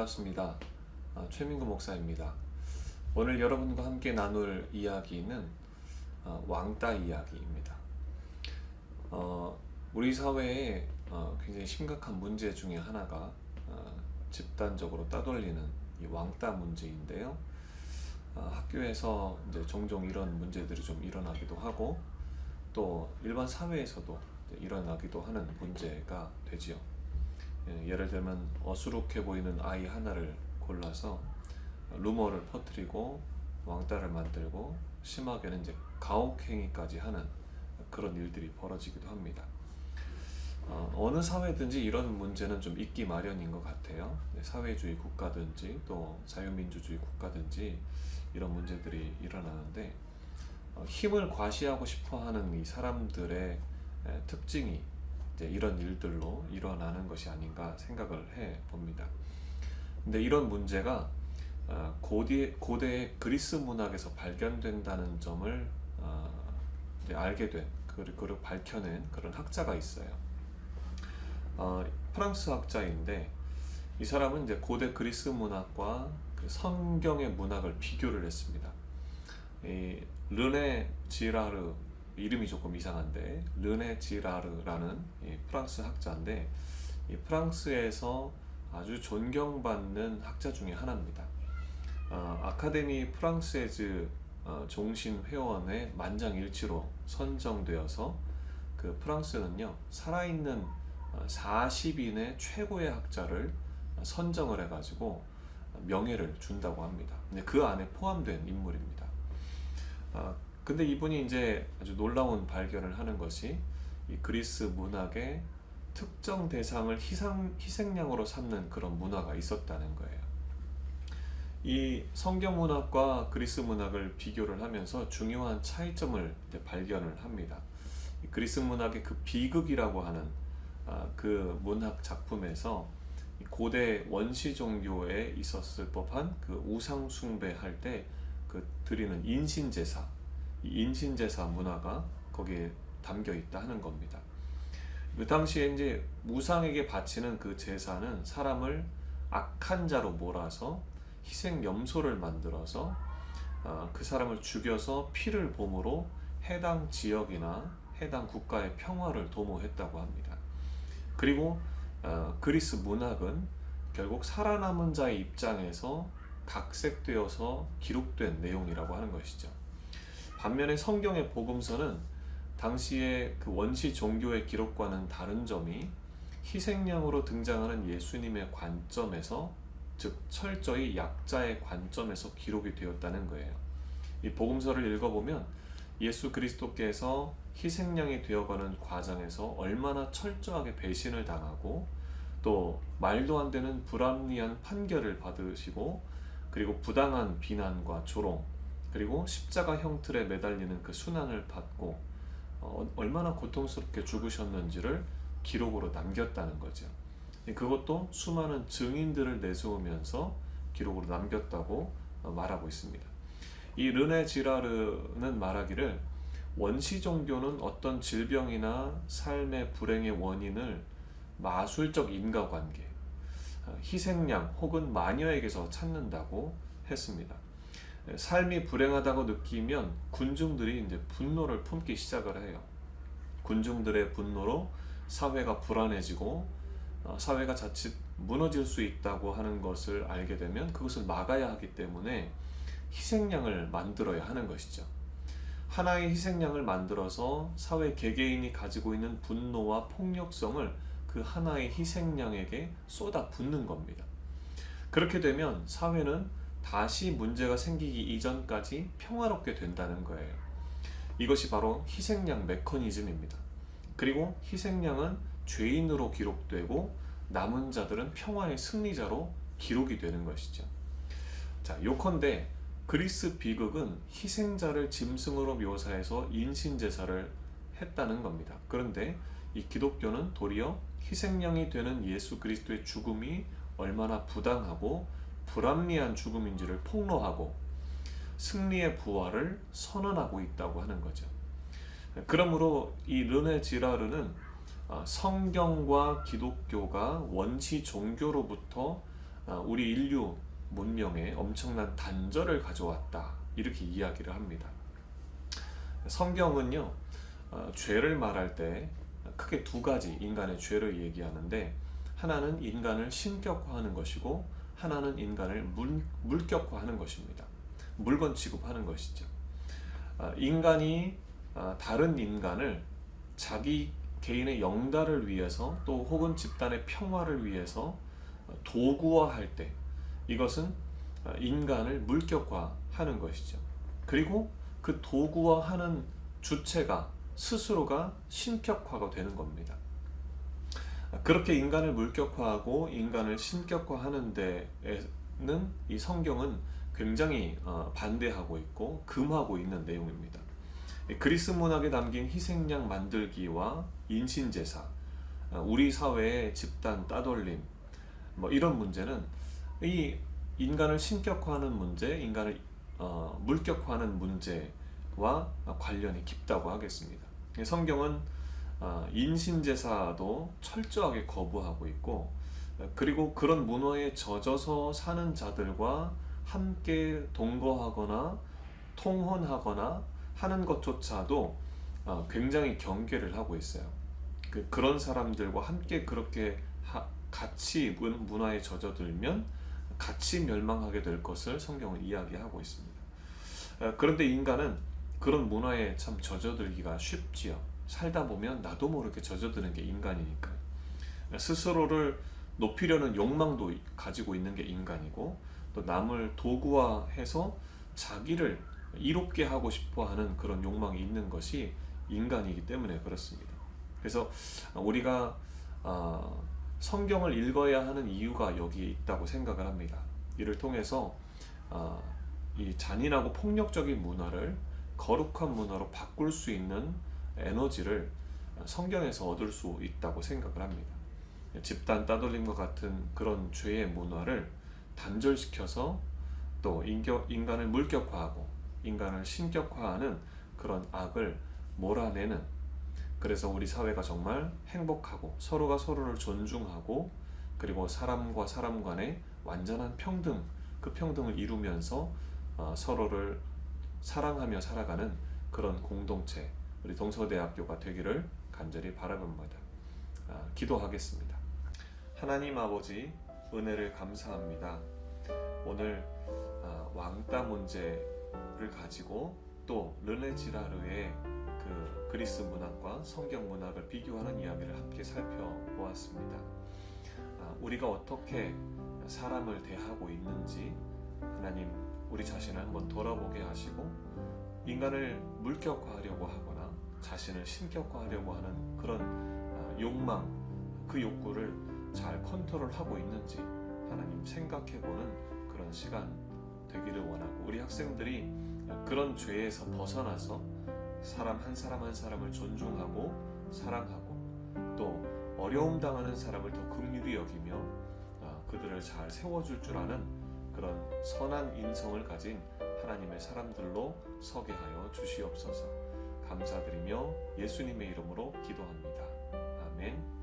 반갑습니다. 최민구 목사입니다. 오늘 여러분과 함께 나눌 이야기는 왕따 이야기입니다. 우리 사회에 굉장히 심각한 문제 중에 하나가 집단적으로 따돌리는 이 왕따 문제인데요. 학교에서 이제 종종 이런 문제들이 좀 일어나기도 하고 또 일반 사회에서도 일어나기도 하는 문제가 되지요. 예를 들면 어수룩해 보이는 아이 하나를 골라서 루머를 퍼뜨리고 왕따를 만들고 심하게는 이제 가혹행위까지 하는 그런 일들이 벌어지기도 합니다. 어느 사회든지 이런 문제는 좀 있기 마련인 것 같아요. 사회주의 국가든지 또 자유민주주의 국가든지 이런 문제들이 일어나는데 힘을 과시하고 싶어하는 이 사람들의 특징이 이제 이런 일들로 일어나는 것이 아닌가 생각을 해 봅니다. 근데 이런 문제가 고대의 그리스 문학에서 발견된다는 점을 이제 알게 된 그리고 밝혀낸 그런 학자가 있어요. 프랑스 학자인데 이 사람은 이제 고대 그리스 문학과 그 성경의 문학을 비교를 했습니다. 이 르네 지라르, 이름이 조금 이상한데 르네 지라르라는 프랑스 학자인데 이 프랑스에서 아주 존경받는 학자 중에 하나입니다. 아카데미 프랑세즈 종신 회원의 만장일치로 선정되어서 그 프랑스는요 살아있는 40인의 최고의 학자를 선정을 해가지고 명예를 준다고 합니다. 근데 그 안에 포함된 인물입니다. 근데 이분이 이제 아주 놀라운 발견을 하는 것이 이 그리스 문학의 특정 대상을 희생양으로 삼는 그런 문화가 있었다는 거예요. 이 성경 문학과 그리스 문학을 비교를 하면서 중요한 차이점을 이제 발견을 합니다. 이 그리스 문학의 그 비극이라고 하는 그 문학 작품에서 고대 원시 종교에 있었을 법한 그 우상 숭배할 때 그 드리는 인신제사, 이 인신제사 문화가 거기에 담겨 있다 하는 겁니다. 그 당시에 이제 우상에게 바치는 그 제사는 사람을 악한 자로 몰아서 희생 염소를 만들어서 그 사람을 죽여서 피를 봄으로 해당 지역이나 해당 국가의 평화를 도모했다고 합니다. 그리고 그리스 문학은 결국 살아남은 자의 입장에서 각색되어서 기록된 내용이라고 하는 것이죠. 반면에 성경의 복음서는 당시의 그 원시 종교의 기록과는 다른 점이 희생양으로 등장하는 예수님의 관점에서, 즉 철저히 약자의 관점에서 기록이 되었다는 거예요. 이 복음서를 읽어보면 예수 그리스도께서 희생양이 되어가는 과정에서 얼마나 철저하게 배신을 당하고 또 말도 안 되는 불합리한 판결을 받으시고 그리고 부당한 비난과 조롱 그리고 십자가 형틀에 매달리는 그 순환을 받고 얼마나 고통스럽게 죽으셨는지를 기록으로 남겼다는 거죠. 그것도 수많은 증인들을 내세우면서 기록으로 남겼다고 말하고 있습니다. 이 르네 지라르는 말하기를 원시 종교는 어떤 질병이나 삶의 불행의 원인을 마술적 인과관계, 희생양 혹은 마녀에게서 찾는다고 했습니다. 삶이 불행하다고 느끼면 군중들이 이제 분노를 품기 시작을 해요. 군중들의 분노로 사회가 불안해지고 사회가 자칫 무너질 수 있다고 하는 것을 알게 되면 그것을 막아야 하기 때문에 희생양을 만들어야 하는 것이죠. 하나의 희생양을 만들어서 사회 개개인이 가지고 있는 분노와 폭력성을 그 하나의 희생양에게 쏟아붓는 겁니다. 그렇게 되면 사회는 다시 문제가 생기기 이전까지 평화롭게 된다는 거예요. 이것이 바로 희생양 메커니즘입니다. 그리고 희생양은 죄인으로 기록되고 남은 자들은 평화의 승리자로 기록이 되는 것이죠. 자, 요컨대 그리스 비극은 희생자를 짐승으로 묘사해서 인신제사를 했다는 겁니다. 그런데 이 기독교는 도리어 희생양이 되는 예수 그리스도의 죽음이 얼마나 부당하고 불합리한 죽음인지를 폭로하고 승리의 부활을 선언하고 있다고 하는 거죠. 그러므로 이 르네 지라르는 성경과 기독교가 원시 종교로부터 우리 인류 문명에 엄청난 단절을 가져왔다, 이렇게 이야기를 합니다. 성경은요, 죄를 말할 때 크게 두 가지 인간의 죄를 얘기하는데, 하나는 인간을 신격화하는 것이고 하나는 인간을 물격화하는 것입니다. 물건 취급하는 것이죠. 인간이 다른 인간을 자기 개인의 영달을 위해서 또 혹은 집단의 평화를 위해서 도구화할 때, 이것은 인간을 물격화하는 것이죠. 그리고 그 도구화하는 주체가 스스로가 신격화가 되는 겁니다. 그렇게 인간을 물격화하고 인간을 신격화하는 데에는 이 성경은 굉장히 반대하고 있고 금하고 있는 내용입니다. 그리스 문학에 담긴 희생양 만들기와 인신제사, 우리 사회의 집단 따돌림, 이런 문제는 이 인간을 신격화하는 문제, 인간을 물격화하는 문제와 관련이 깊다고 하겠습니다. 성경은 인신제사도 철저하게 거부하고 있고, 그리고 그런 문화에 젖어서 사는 자들과 함께 동거하거나 통혼하거나 하는 것조차도 굉장히 경계를 하고 있어요. 그런 사람들과 함께 그렇게 같이 문화에 젖어들면 같이 멸망하게 될 것을 성경은 이야기하고 있습니다. 그런데 인간은 그런 문화에 참 젖어들기가 쉽지요. 살다 보면 나도 모르게 젖어드는 게 인간이니까요. 스스로를 높이려는 욕망도 가지고 있는 게 인간이고, 또 남을 도구화해서 자기를 이롭게 하고 싶어 하는 그런 욕망이 있는 것이 인간이기 때문에 그렇습니다. 그래서 우리가 성경을 읽어야 하는 이유가 여기에 있다고 생각을 합니다. 이를 통해서 이 잔인하고 폭력적인 문화를 거룩한 문화로 바꿀 수 있는 에너지를 성경에서 얻을 수 있다고 생각을 합니다. 집단 따돌림과 같은 그런 죄의 문화를 단절시켜서 또 인간을 물격화하고 인간을 신격화하는 그런 악을 몰아내는, 그래서 우리 사회가 정말 행복하고 서로가 서로를 존중하고, 그리고 사람과 사람 간의 완전한 평등, 그 평등을 이루면서 서로를 사랑하며 살아가는 그런 공동체, 우리 동서대학교가 되기를 간절히 바라봅니다. 기도하겠습니다. 하나님 아버지, 은혜를 감사합니다. 오늘 왕따 문제를 가지고 또 르네 지라르의 그 그리스 문학과 성경 문학을 비교하는 이야기를 함께 살펴보았습니다. 우리가 어떻게 사람을 대하고 있는지 하나님, 우리 자신을 한번 돌아보게 하시고, 인간을 물격화하려고 하거나 자신을 신격화하려고 하는 그런 욕망, 그 욕구를 잘 컨트롤하고 있는지 하나님 생각해보는 그런 시간 되기를 원하고, 우리 학생들이 그런 죄에서 벗어나서 사람 한 사람 한 사람을 존중하고 사랑하고, 또 어려움 당하는 사람을 더 긍휼히 여기며 그들을 잘 세워줄 줄 아는 그런 선한 인성을 가진 하나님의 사람들로 서게 하여 주시옵소서. 감사드리며 예수님의 이름으로 기도합니다. 아멘.